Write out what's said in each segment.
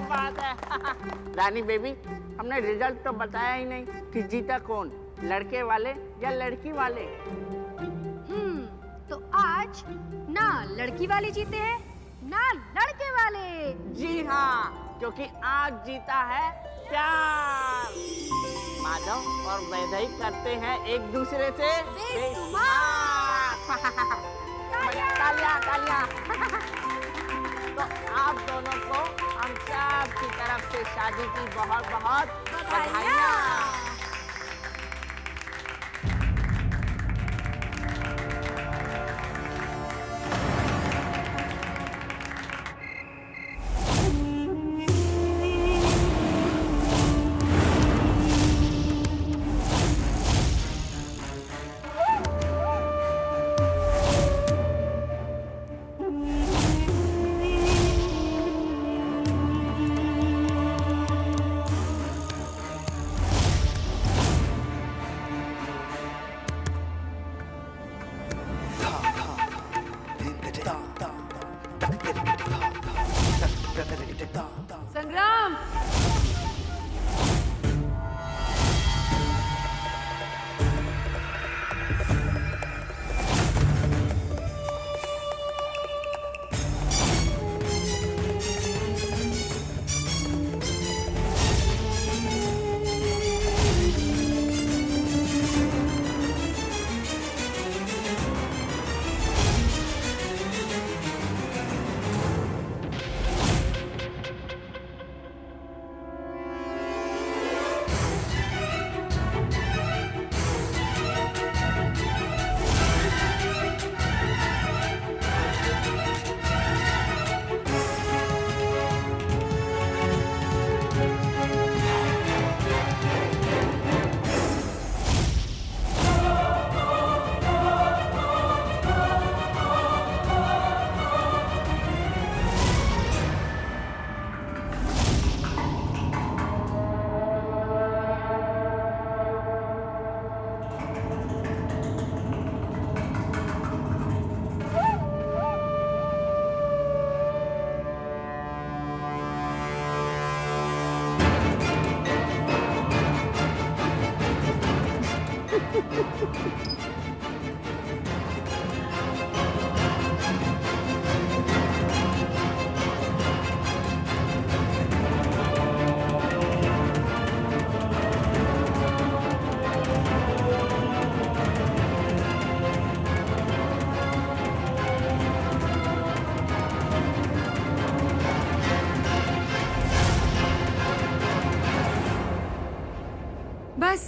बात है। रानी बेबी, हमने रिजल्ट तो बताया ही नहीं कि जीता कौन, लड़के वाले या लड़की वाले। तो आज ना लड़की वाले जीते हैं ना लड़के वाले। जी हाँ, क्योंकि आज जीता है प्यार। माधव और वैदेही करते हैं एक दूसरे से बेशुमार। तालियां तालियां। तो आप दोनों को हम सब की तरफ से शादी की बहुत बहुत बधाइयाँ। संग्राम, बस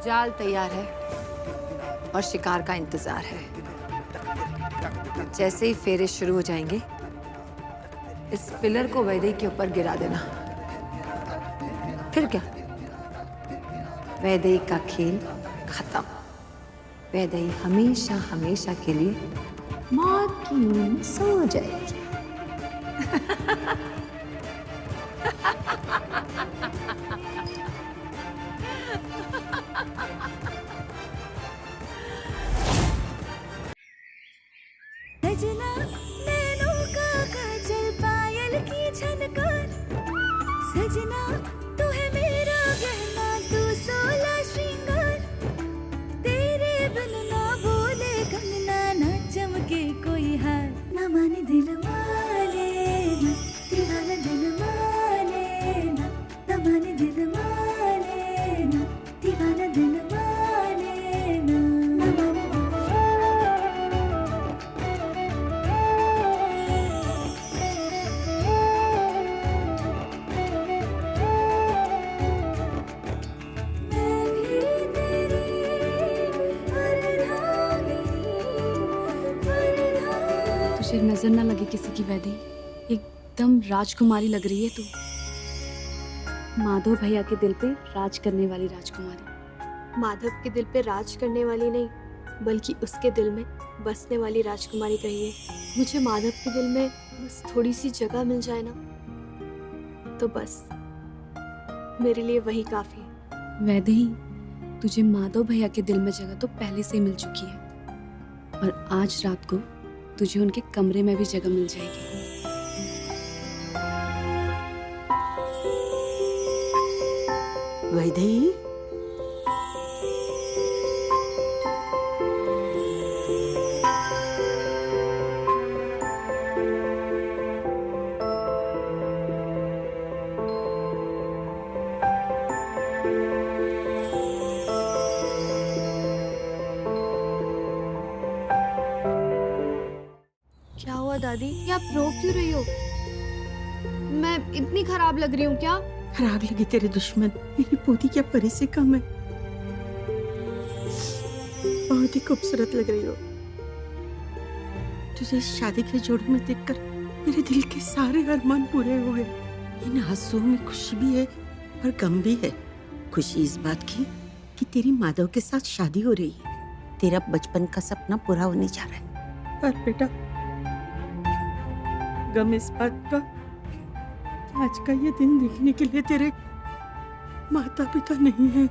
जाल तैयार है और शिकार का इंतजार है। जैसे ही फेरे शुरू हो जाएंगे, इस पिलर को वैदेही के ऊपर गिरा देना। फिर क्या, वैदेही का खेल खत्म। वैदेही हमेशा हमेशा के लिए मौत की नींद में सो जाएगी। सजना नैनों का काजल पायल की झनकार, सजना तू है मेरा गहना, तू सोला श्रृंगार, तेरे बिन ना बोले कंगना, ना चमके कोई हार, ना माने दिल माने ना, दीवाना दिल माने ना, ना माने दिल माने ना, दीवाना दिल माने ना, ना माने तुझे नजर ना लगे किसी की वैदेही, एकदम राजकुमारी लग रही है तू। माधव भैया के दिल पे राज करने वाली राजकुमारी। माधव के दिल पे राज करने वाली नहीं, बल्कि उसके दिल में बसने वाली राजकुमारी कहिए। मुझे माधव के दिल में बस थोड़ी सी जगह मिल जाए ना, तो बस मेरे लिए वही काफी है। वैदेही, तुझे माधव भैया के दिल में जगह तो पहले से ही मिल चुकी है, और आज रात को तुझे उनके कमरे में भी जगह मिल जाएगी। वैदेही, क्या हुआ दादी? ये आप रो क्यों रही हो? मैं इतनी खराब लग रही हूँ क्या? खराब लगी तेरे दुश्मन, मेरी पोती क्या परी से कम है। बहुत ही खूबसूरत लग रही हो। तुझे शादी के जोड़े में देखकर मेरे दिल के सारे अरमान पूरे हो गए। इन आंसुओं में खुशी भी है और गम भी है। खुशी इस बात की कि तेरी माधव के साथ शादी हो रही है, तेरा बचपन का सपना पूरा होने जा रहा है। और बेटा, गम इस बात का कि आज का ये दिन देखने के लिए तेरे माता पिता नहीं है।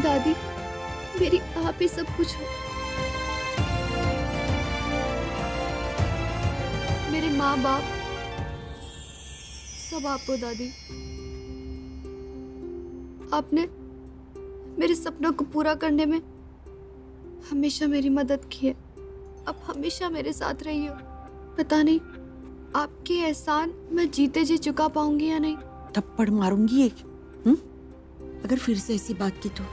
दादी, मेरी आप ही सब कुछ हो। मेरे माँ बाप सब आप हो दादी। आपने मेरे सपनों को पूरा करने में हमेशा मेरी मदद की है। अब हमेशा मेरे साथ रही हो। पता नहीं आपके एहसान मैं जीते जी चुका पाऊंगी या नहीं। थप्पड़ मारूंगी एक। अगर फिर से ऐसी बात की तो।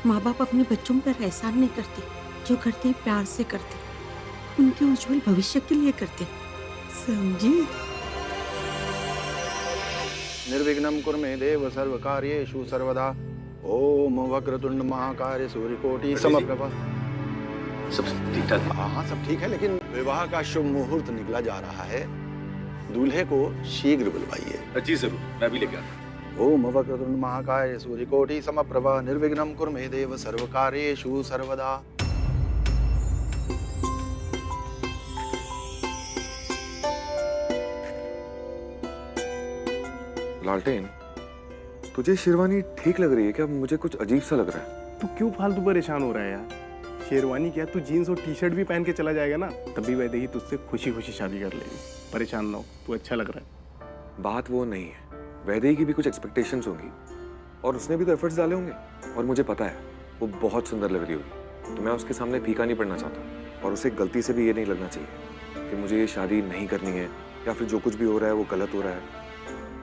माँ बाप अपने बच्चों पर एहसान नहीं करते, जो करते प्यार से करते, उनके उज्जवल भविष्य के लिए करते, समझी? निर्विघ्नं कुरु मे देव सर्वकार्येषु सर्वदा। ओम वक्रतुंड महाकाय सूर्यकोटि समप्रभा। सब ठीक ठाक? हाँ, सब ठीक है, लेकिन विवाह का शुभ मुहूर्त निकला जा रहा है। दूल्हे को शीघ्र बुलवाइए। जी जरूर, मैं भी लेके आता हूँ। ओम वक्रतुंड महाकाय सूर्यकोटि समप्रभा। निर्विघ्नं कुरु मे देव सर्वकार्येषु सर्वदा। लालटेन, तुझे शेरवानी ठीक लग रही है क्या? मुझे कुछ अजीब सा लग रहा है। तू क्यों फालतू परेशान हो रहा है यार? शेरवानी क्या, तू जीन्स और टी शर्ट भी पहन के चला जाएगा ना, तभी वैदेही तुझसे खुशी खुशी शादी कर लेगी। परेशान ना हो, तू अच्छा लग रहा है। बात वो नहीं है, वैदेही की भी कुछ एक्सपेक्टेशंस होंगी और उसने भी तो एफर्ट्स डाले होंगे, और मुझे पता है वो बहुत सुंदर लग रही होगी। तो मैं उसके सामने फीका नहीं पड़ना चाहता, और उसे गलती से भी ये नहीं लगना चाहिए कि मुझे ये शादी नहीं करनी है या फिर जो कुछ भी हो रहा है वो गलत हो रहा है।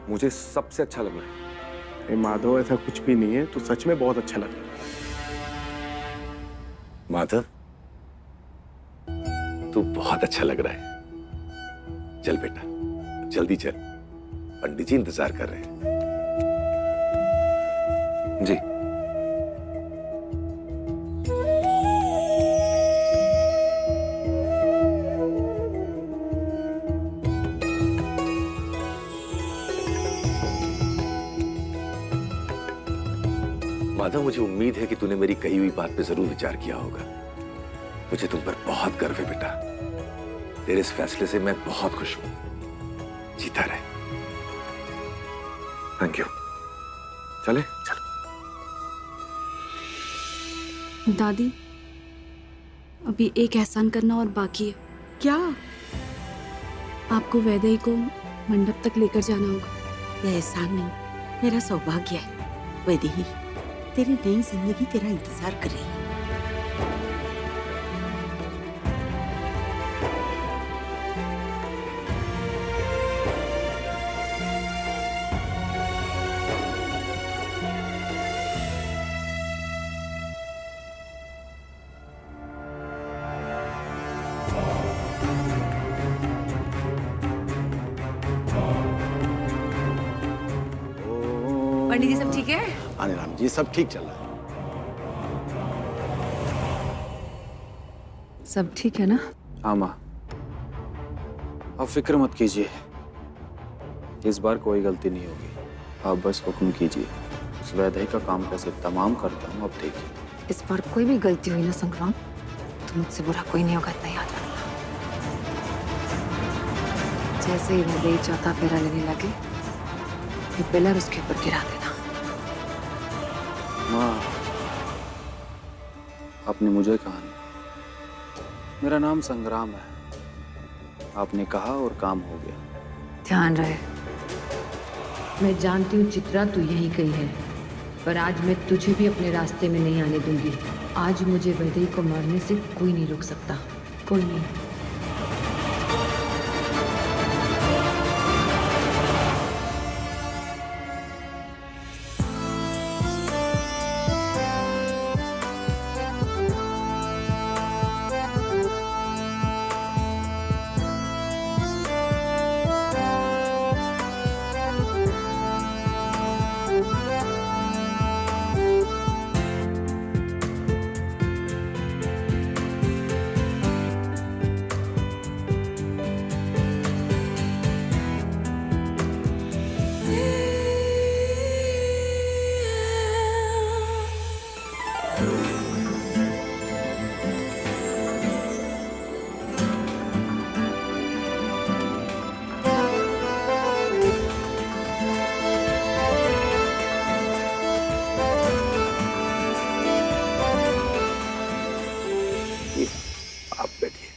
मुझे सबसे अच्छा लगना है। माधव, ऐसा कुछ भी नहीं है, तू सच में बहुत अच्छा लग रहा है। माधव, तू बहुत अच्छा लग रहा है। चल बेटा, जल्दी चल, पंडित जी इंतजार कर रहे हैं। जी। माधव, मुझे उम्मीद है कि तूने मेरी कही हुई बात पे जरूर विचार किया होगा। मुझे तुम पर बहुत गर्व है बेटा। तेरे इस फैसले से मैं बहुत खुश हूं। जीता रहे। Thank you. चले? चलो। दादी, अभी एक एहसान करना और बाकी है। क्या? आपको वैदेही को मंडप तक लेकर जाना होगा। यह एहसान नहीं, मेरा सौभाग्य है। वैदेही, तेरी नई जिंदगी तेरा इंतजार कर रही है। पंडित जी सब ठीक है? हाँ राम जी, सब ठीक चल रहा है। सब ठीक है ना? हाँ माँ, आप फिक्र मत कीजिए, इस बार कोई गलती नहीं होगी। आप बस हुक्म कीजिए, उस वैदेही का काम कैसे तमाम करता हूँ, अब देखिए। इस बार कोई भी गलती हुई ना संग्राम, तो मुझसे बुरा कोई नहीं होगा, इतना याद रखना। जैसे ही वैदेही चौथा फेरा लेने लगे, ये पिलर उसके ऊपर गिरा देना। माँ, आपने मुझे कहा नहीं। मेरा नाम संग्राम है। आपने कहा और काम हो गया। ध्यान रहे, मैं जानती हूँ चित्रा तू यहीं कहीं है, पर आज मैं तुझे भी अपने रास्ते में नहीं आने दूंगी। आज मुझे वैदेही को मारने से कोई नहीं रोक सकता, कोई नहीं। आप बैठिए।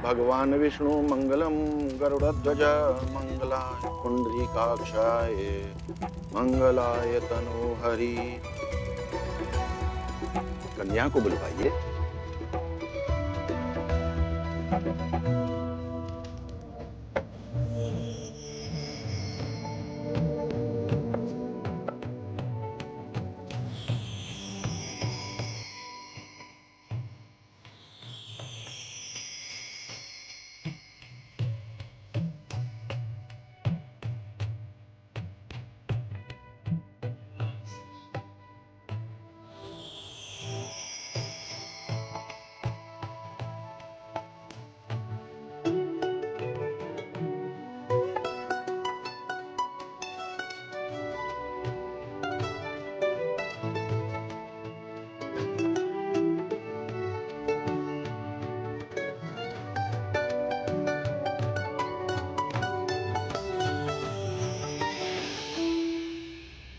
भगवान विष्णु मंगलम गरुड़ध्वज मंगलाय पुंडरीकाक्षाय मंगलाय तनोहरि। कन्या को बुलवाइए।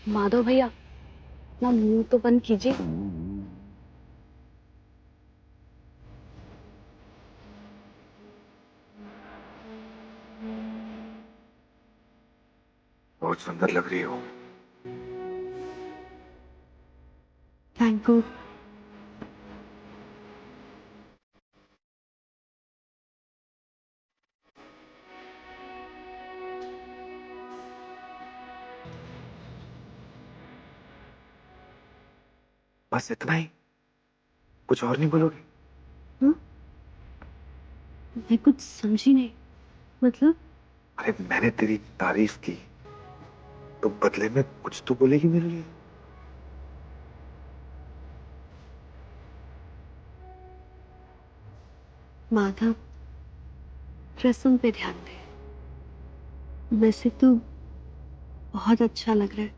माधव भैया, ना मुंह तो बंद कीजिए। बहुत सुंदर लग रही हो। Thank you. बस इतना ही? कुछ और नहीं बोलोगे? मैं कुछ समझी नहीं। मतलब? अरे मैंने तेरी तारीफ की तो बदले में कुछ तो बोलेगी मेरे लिए। माधव, रस्म पे ध्यान दे। वैसे तो बहुत अच्छा लग रहा है,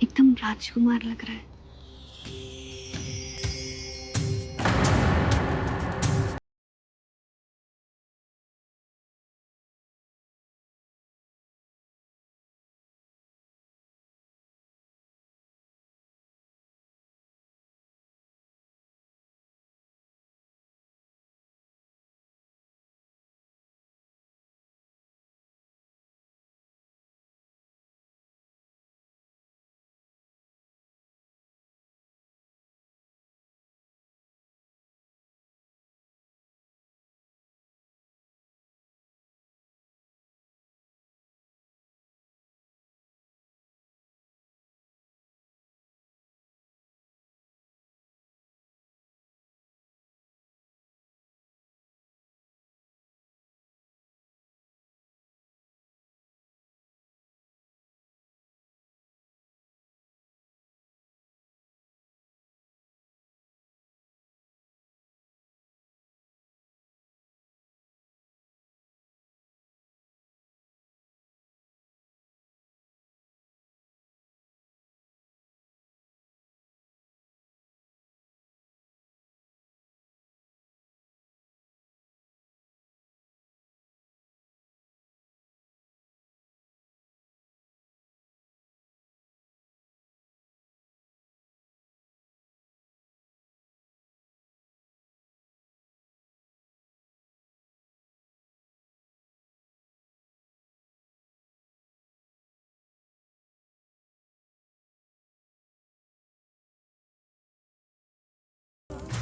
एकदम राजकुमार लग रहा है।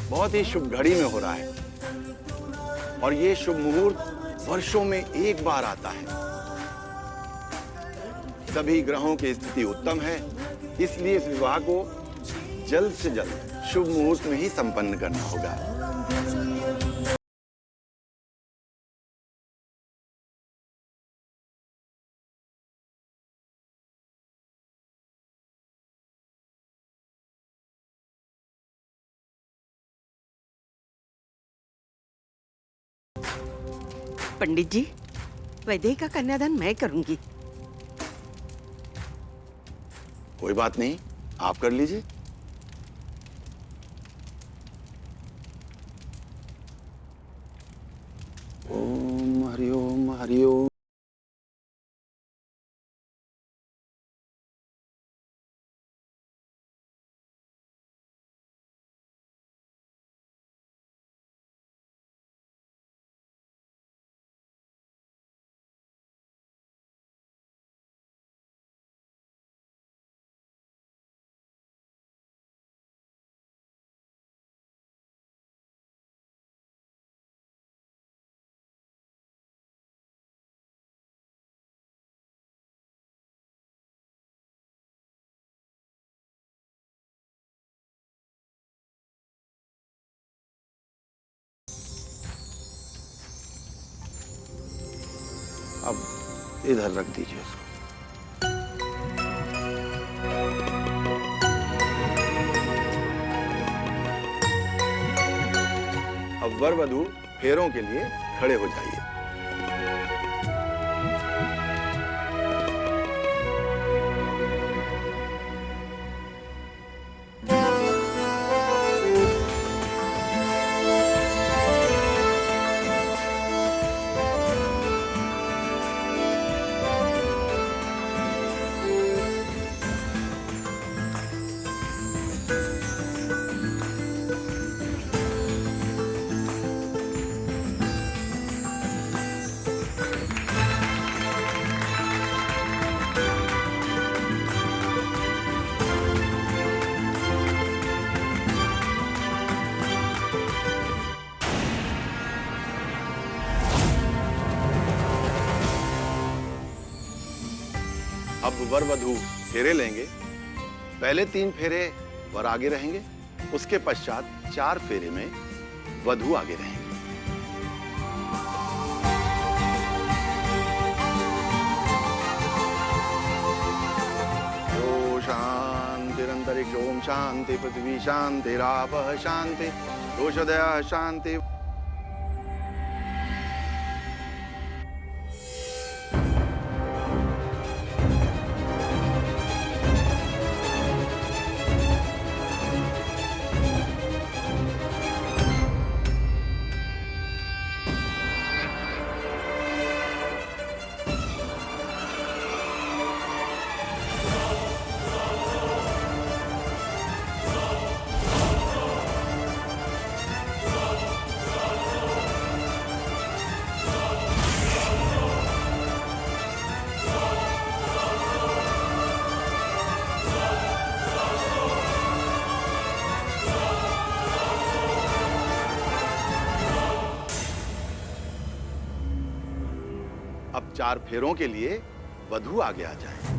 बहुत ही शुभ घड़ी में हो रहा है और ये शुभ मुहूर्त वर्षों में एक बार आता है। सभी ग्रहों की स्थिति उत्तम है, इसलिए इस विवाह को जल्द से जल्द शुभ मुहूर्त में ही संपन्न करना होगा। पंडित जी, वैदेही का कन्यादान मैं करूंगी। कोई बात नहीं, आप कर लीजिए। ओम हरि ओम हरि ओम। अब इधर रख दीजिए उसको। अब वर वधू फेरों के लिए खड़े हो जाइए। अब वर वधू फेरे लेंगे। पहले 3 फेरे वर आगे रहेंगे, उसके पश्चात 4 फेरे में वधू आगे रहेंगे। ओ शांतिरंतरिक्ष ओम शांति पृथ्वी शांति रापः शांति दोषदयः शांति। अब 4 फेरों के लिए वधू आगे आ जाए।